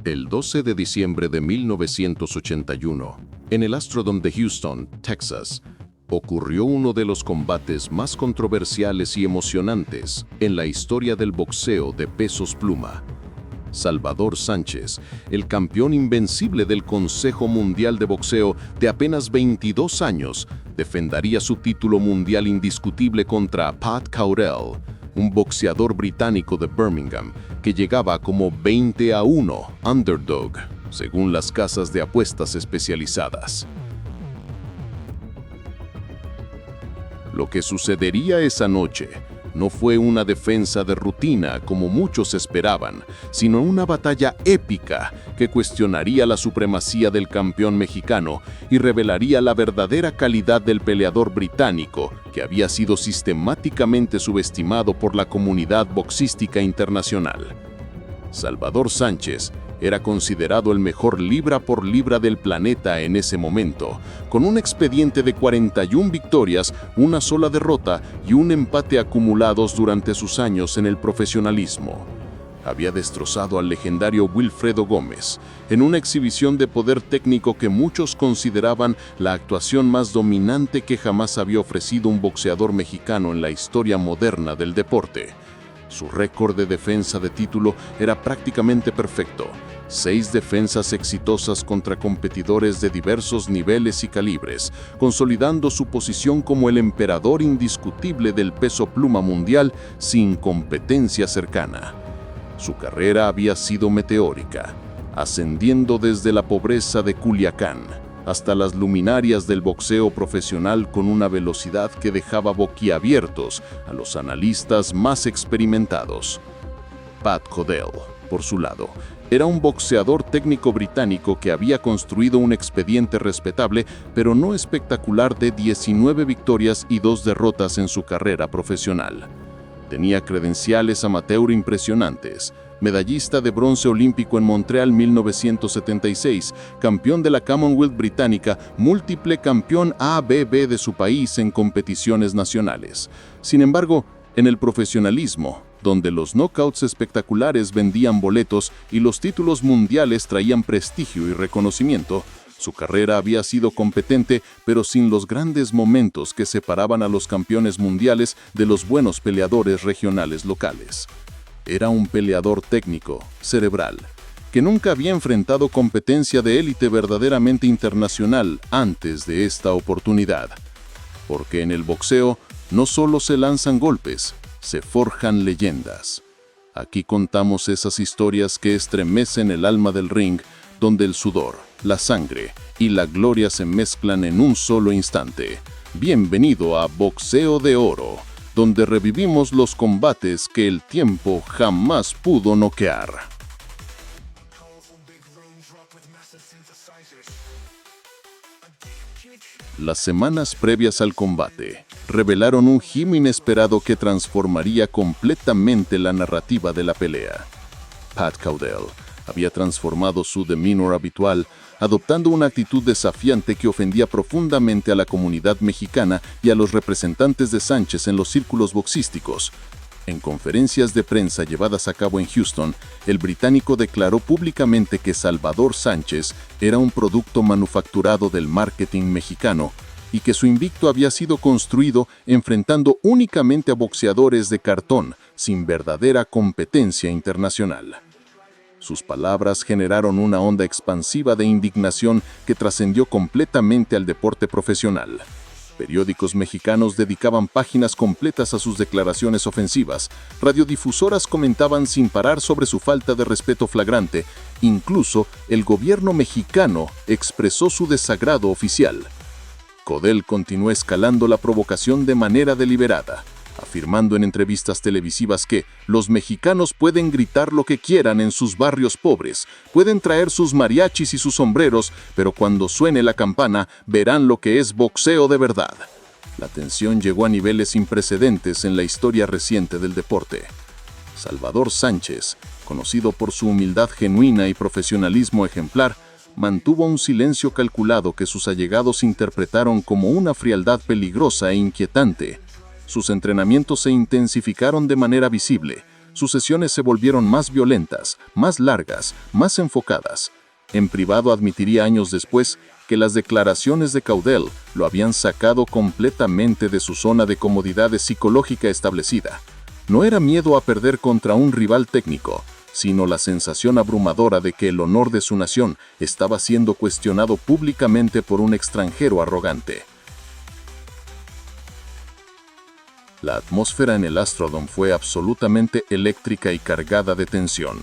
El 12 de diciembre de 1981, en el Astrodome de Houston, Texas, ocurrió uno de los combates más controversiales y emocionantes en la historia del boxeo de pesos pluma. Salvador Sánchez, el campeón invencible del Consejo Mundial de Boxeo de apenas 22 años, defendería su título mundial indiscutible contra Pat Caudell, un boxeador británico de Birmingham que llegaba como 20-1 underdog, según las casas de apuestas especializadas. Lo que sucedería esa noche no fue una defensa de rutina como muchos esperaban, sino una batalla épica que cuestionaría la supremacía del campeón mexicano y revelaría la verdadera calidad del peleador británico que había sido sistemáticamente subestimado por la comunidad boxística internacional. Salvador Sánchez era considerado el mejor libra por libra del planeta en ese momento, con un expediente de 41 victorias, una sola derrota y un empate acumulados durante sus años en el profesionalismo. Había destrozado al legendario Wilfredo Gómez, en una exhibición de poder técnico que muchos consideraban la actuación más dominante que jamás había ofrecido un boxeador mexicano en la historia moderna del deporte. Su récord de defensa de título era prácticamente perfecto. 6 defensas exitosas contra competidores de diversos niveles y calibres, consolidando su posición como el emperador indiscutible del peso pluma mundial sin competencia cercana. Su carrera había sido meteórica, ascendiendo desde la pobreza de Culiacán hasta las luminarias del boxeo profesional con una velocidad que dejaba boquiabiertos a los analistas más experimentados. Pat Caudell, por su lado, era un boxeador técnico británico que había construido un expediente respetable, pero no espectacular, de 19 victorias y 2 derrotas en su carrera profesional. Tenía credenciales amateur impresionantes. Medallista de bronce olímpico en Montreal 1976, campeón de la Commonwealth británica, múltiple campeón ABB de su país en competiciones nacionales. Sin embargo, en el profesionalismo, donde los knockouts espectaculares vendían boletos y los títulos mundiales traían prestigio y reconocimiento, su carrera había sido competente, pero sin los grandes momentos que separaban a los campeones mundiales de los buenos peleadores regionales locales. Era un peleador técnico, cerebral, que nunca había enfrentado competencia de élite verdaderamente internacional antes de esta oportunidad. Porque en el boxeo no solo se lanzan golpes, se forjan leyendas. Aquí contamos esas historias que estremecen el alma del ring, donde el sudor, la sangre y la gloria se mezclan en un solo instante. Bienvenido a Boxeo de Oro, donde revivimos los combates que el tiempo jamás pudo noquear. Las semanas previas al combate revelaron un giro inesperado que transformaría completamente la narrativa de la pelea. Pat Caudell había transformado su demeanor habitual, adoptando una actitud desafiante que ofendía profundamente a la comunidad mexicana y a los representantes de Sánchez en los círculos boxísticos. En conferencias de prensa llevadas a cabo en Houston, el británico declaró públicamente que Salvador Sánchez era un producto manufacturado del marketing mexicano y que su invicto había sido construido enfrentando únicamente a boxeadores de cartón, sin verdadera competencia internacional. Sus palabras generaron una onda expansiva de indignación que trascendió completamente al deporte profesional. Periódicos mexicanos dedicaban páginas completas a sus declaraciones ofensivas. Radiodifusoras comentaban sin parar sobre su falta de respeto flagrante. Incluso el gobierno mexicano expresó su desagrado oficial. Caudell continuó escalando la provocación de manera deliberada, afirmando en entrevistas televisivas que los mexicanos pueden gritar lo que quieran en sus barrios pobres, pueden traer sus mariachis y sus sombreros, pero cuando suene la campana verán lo que es boxeo de verdad. La tensión llegó a niveles sin precedentes en la historia reciente del deporte. Salvador Sánchez, conocido por su humildad genuina y profesionalismo ejemplar, mantuvo un silencio calculado que sus allegados interpretaron como una frialdad peligrosa e inquietante. Sus entrenamientos se intensificaron de manera visible, sus sesiones se volvieron más violentas, más largas, más enfocadas. En privado admitiría años después que las declaraciones de Caudell lo habían sacado completamente de su zona de comodidad psicológica establecida. No era miedo a perder contra un rival técnico, sino la sensación abrumadora de que el honor de su nación estaba siendo cuestionado públicamente por un extranjero arrogante. La atmósfera en el Astrodome fue absolutamente eléctrica y cargada de tensión.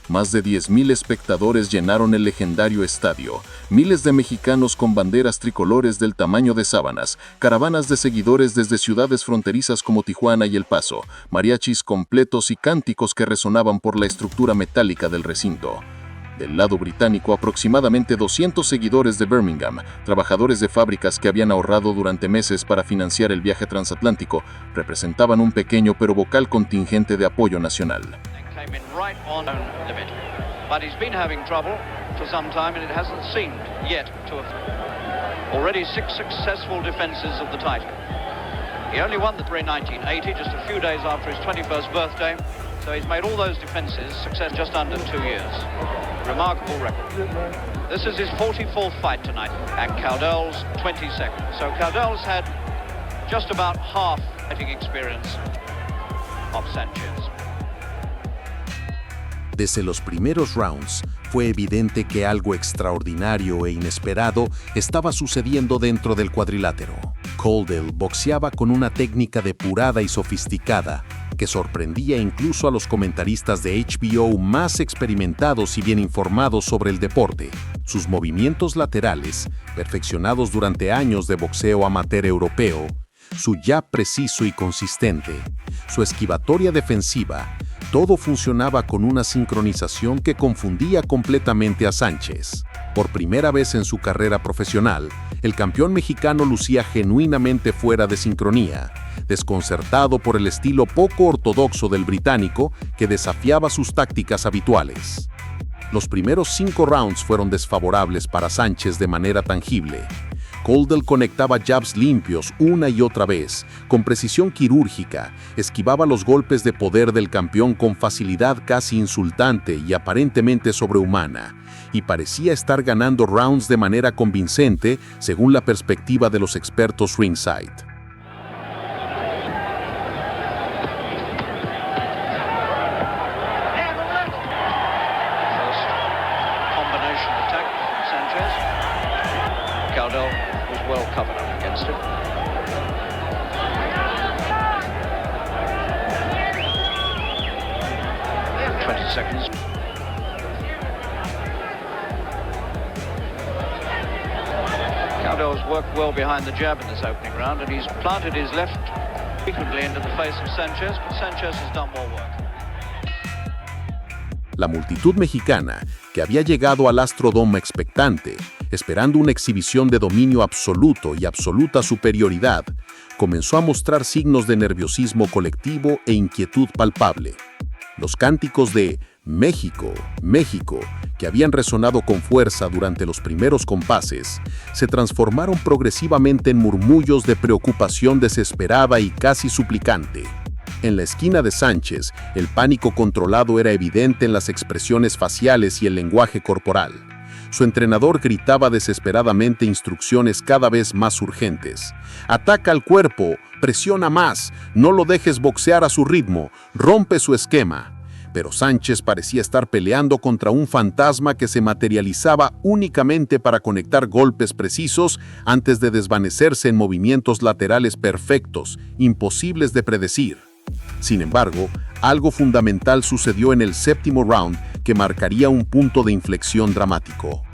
Más de 10.000 espectadores llenaron el legendario estadio, miles de mexicanos con banderas tricolores del tamaño de sábanas, caravanas de seguidores desde ciudades fronterizas como Tijuana y El Paso, mariachis completos y cánticos que resonaban por la estructura metálica del recinto. Del lado británico, aproximadamente 200 seguidores de Birmingham, trabajadores de fábricas que habían ahorrado durante meses para financiar el viaje transatlántico, representaban un pequeño pero vocal contingente de apoyo nacional. But he's been having trouble for some time, and it hasn't seemed yet to have. Already 6 successful defenses of the title. He only won the Tour in 1980, just a few days after his 21st birthday, so he's made all those defenses success just under 2 years. Remarkable record. This is his 44th fight tonight, and Caudell's 22nd. So Caudell's had just about half fighting experience of Sanchez. Desde los primeros rounds, fue evidente que algo extraordinario e inesperado estaba sucediendo dentro del cuadrilátero. Caudell boxeaba con una técnica depurada y sofisticada que sorprendía incluso a los comentaristas de HBO más experimentados y bien informados sobre el deporte. Sus movimientos laterales, perfeccionados durante años de boxeo amateur europeo, su jab preciso y consistente, su esquivatoria defensiva, todo funcionaba con una sincronización que confundía completamente a Sánchez. Por primera vez en su carrera profesional, el campeón mexicano lucía genuinamente fuera de sincronía, desconcertado por el estilo poco ortodoxo del británico que desafiaba sus tácticas habituales. Los primeros 5 rounds fueron desfavorables para Sánchez de manera tangible. Caudell conectaba jabs limpios una y otra vez, con precisión quirúrgica, esquivaba los golpes de poder del campeón con facilidad casi insultante y aparentemente sobrehumana, y parecía estar ganando rounds de manera convincente según la perspectiva de los expertos ringside. Caudell was well covered up against him. Seconds. Caudell's worked well behind the jab in this opening round, and he's planted his left frequently into the face of Sanchez, but Sanchez has done more work. La multitud mexicana, que había llegado al Astrodome expectante, esperando una exhibición de dominio absoluto y absoluta superioridad, comenzó a mostrar signos de nerviosismo colectivo e inquietud palpable. Los cánticos de México, México, que habían resonado con fuerza durante los primeros compases, se transformaron progresivamente en murmullos de preocupación desesperada y casi suplicante. En la esquina de Sánchez, el pánico controlado era evidente en las expresiones faciales y el lenguaje corporal. Su entrenador gritaba desesperadamente instrucciones cada vez más urgentes. «Ataca al cuerpo, presiona más, no lo dejes boxear a su ritmo, rompe su esquema». Pero Sánchez parecía estar peleando contra un fantasma que se materializaba únicamente para conectar golpes precisos antes de desvanecerse en movimientos laterales perfectos, imposibles de predecir. Sin embargo, algo fundamental sucedió en el séptimo round que marcaría un punto de inflexión dramático.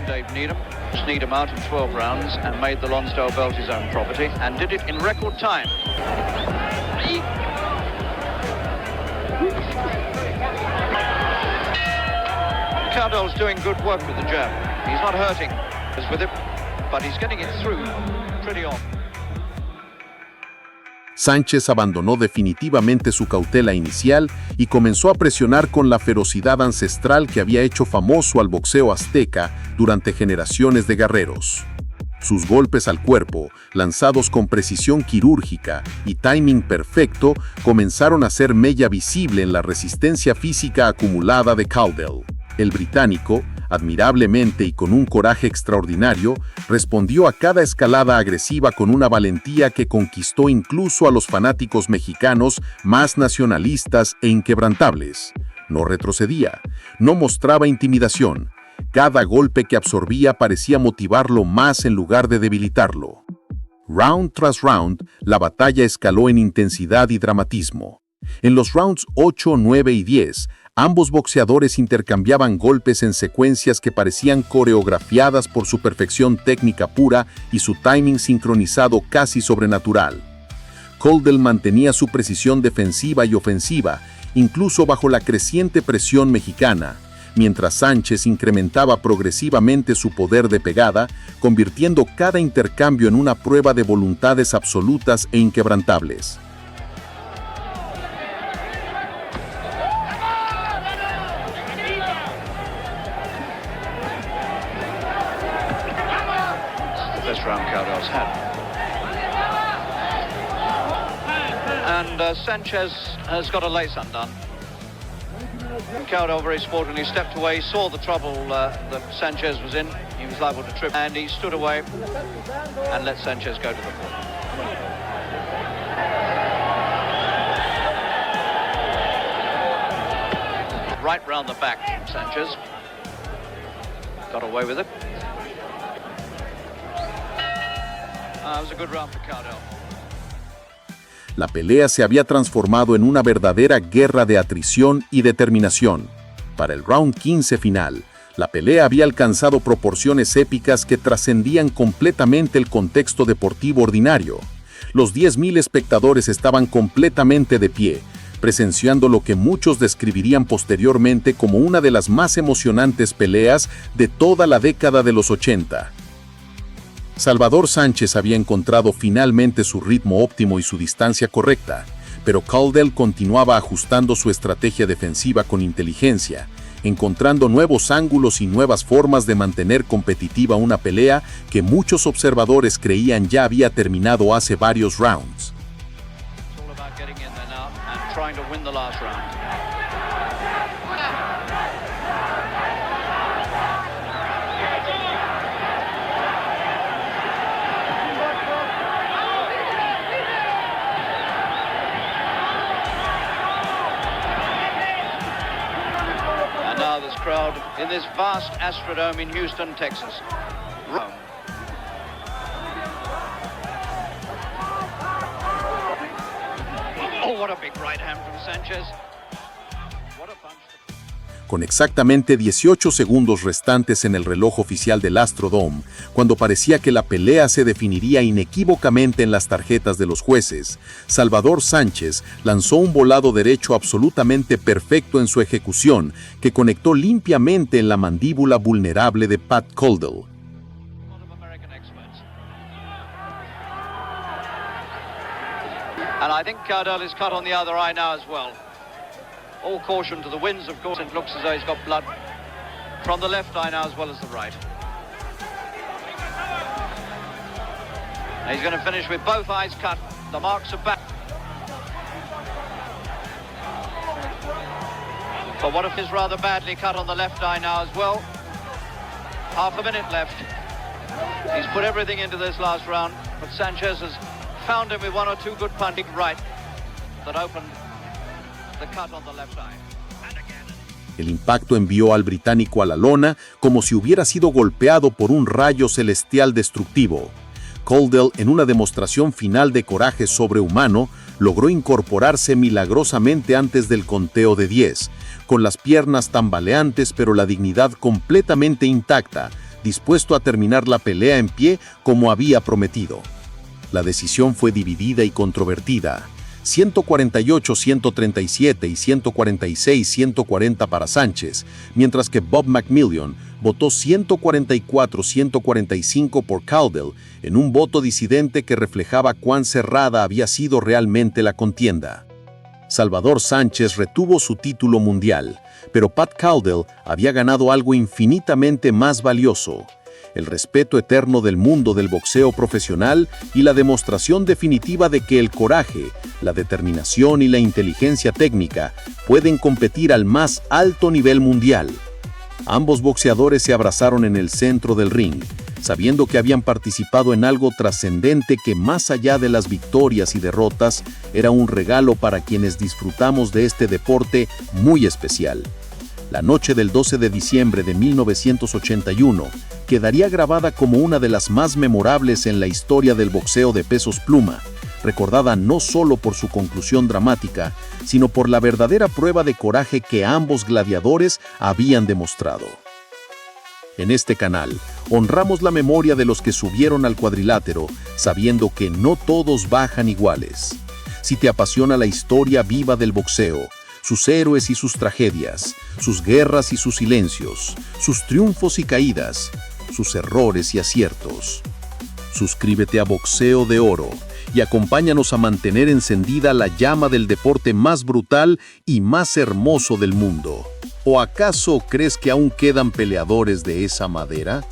Dave Needham sneaked him out in 12 rounds and made the Lonsdale belt his own property, and did it in record time. Caudell's doing good work with the jab. He's not hurting us with it, but he's getting it through pretty often. Sánchez abandonó definitivamente su cautela inicial y comenzó a presionar con la ferocidad ancestral que había hecho famoso al boxeo azteca durante generaciones de guerreros. Sus golpes al cuerpo, lanzados con precisión quirúrgica y timing perfecto, comenzaron a hacer mella visible en la resistencia física acumulada de Caldwell. El británico, admirablemente y con un coraje extraordinario, respondió a cada escalada agresiva con una valentía que conquistó incluso a los fanáticos mexicanos más nacionalistas e inquebrantables. No retrocedía, no mostraba intimidación. Cada golpe que absorbía parecía motivarlo más en lugar de debilitarlo. Round tras round, la batalla escaló en intensidad y dramatismo. En los rounds 8, 9 y 10, ambos boxeadores intercambiaban golpes en secuencias que parecían coreografiadas por su perfección técnica pura y su timing sincronizado casi sobrenatural. Caldwell mantenía su precisión defensiva y ofensiva, incluso bajo la creciente presión mexicana, mientras Sánchez incrementaba progresivamente su poder de pegada, convirtiendo cada intercambio en una prueba de voluntades absolutas e inquebrantables. Round Caldwell's had. And Sanchez has got a lace undone. Caldwell very sportingly stepped away, saw the trouble that Sanchez was in. He was liable to trip, and he stood away and let Sanchez go to the floor. Right round the back, Sanchez. Got away with it. It was a good round for Caldwell. La pelea se había transformado en una verdadera guerra de atrición y determinación. Para el round 15 final, la pelea había alcanzado proporciones épicas que trascendían completamente el contexto deportivo ordinario. Los 10,000 espectadores estaban completamente de pie, presenciando lo que muchos describirían posteriormente como una de las más emocionantes peleas de toda la década de los 80. Salvador Sánchez había encontrado finalmente su ritmo óptimo y su distancia correcta, pero Caldwell continuaba ajustando su estrategia defensiva con inteligencia, encontrando nuevos ángulos y nuevas formas de mantener competitiva una pelea que muchos observadores creían ya había terminado hace varios rounds. This crowd in this vast Astrodome in Houston, Texas. Rome. Oh, what a big right hand from Sanchez. What a punch. Con exactamente 18 segundos restantes en el reloj oficial del Astrodome, cuando parecía que la pelea se definiría inequívocamente en las tarjetas de los jueces, Salvador Sánchez lanzó un volado derecho absolutamente perfecto en su ejecución, que conectó limpiamente en la mandíbula vulnerable de Pat Caldwell. And I think Caldwell is cut on the other eye now as well. All caution to the winds, of course. It looks as though he's got blood from the left eye now as well as the right. And he's going to finish with both eyes cut. The marks are back. But what if he's rather badly cut on the left eye now as well? Half a minute left. He's put everything into this last round, but Sanchez has found him with one or two good punting right that opened the cut on the left eye. El impacto envió al británico a la lona como si hubiera sido golpeado por un rayo celestial destructivo. Caldwell, en una demostración final de coraje sobrehumano, logró incorporarse milagrosamente antes del conteo de 10, con las piernas tambaleantes pero la dignidad completamente intacta, dispuesto a terminar la pelea en pie como había prometido. La decisión fue dividida y controvertida. 148-137 y 146-140 para Sánchez, mientras que Bob McMillian votó 144-145 por Caldwell en un voto disidente que reflejaba cuán cerrada había sido realmente la contienda. Salvador Sánchez retuvo su título mundial, pero Pat Caldwell había ganado algo infinitamente más valioso: el respeto eterno del mundo del boxeo profesional y la demostración definitiva de que el coraje, la determinación y la inteligencia técnica pueden competir al más alto nivel mundial. Ambos boxeadores se abrazaron en el centro del ring, sabiendo que habían participado en algo trascendente que, más allá de las victorias y derrotas, era un regalo para quienes disfrutamos de este deporte muy especial. La noche del 12 de diciembre de 1981 quedaría grabada como una de las más memorables en la historia del boxeo de pesos pluma, recordada no solo por su conclusión dramática, sino por la verdadera prueba de coraje que ambos gladiadores habían demostrado. En este canal, honramos la memoria de los que subieron al cuadrilátero, sabiendo que no todos bajan iguales. Si te apasiona la historia viva del boxeo, sus héroes y sus tragedias, sus guerras y sus silencios, sus triunfos y caídas, sus errores y aciertos, suscríbete a Boxeo de Oro y acompáñanos a mantener encendida la llama del deporte más brutal y más hermoso del mundo. ¿O acaso crees que aún quedan peleadores de esa madera?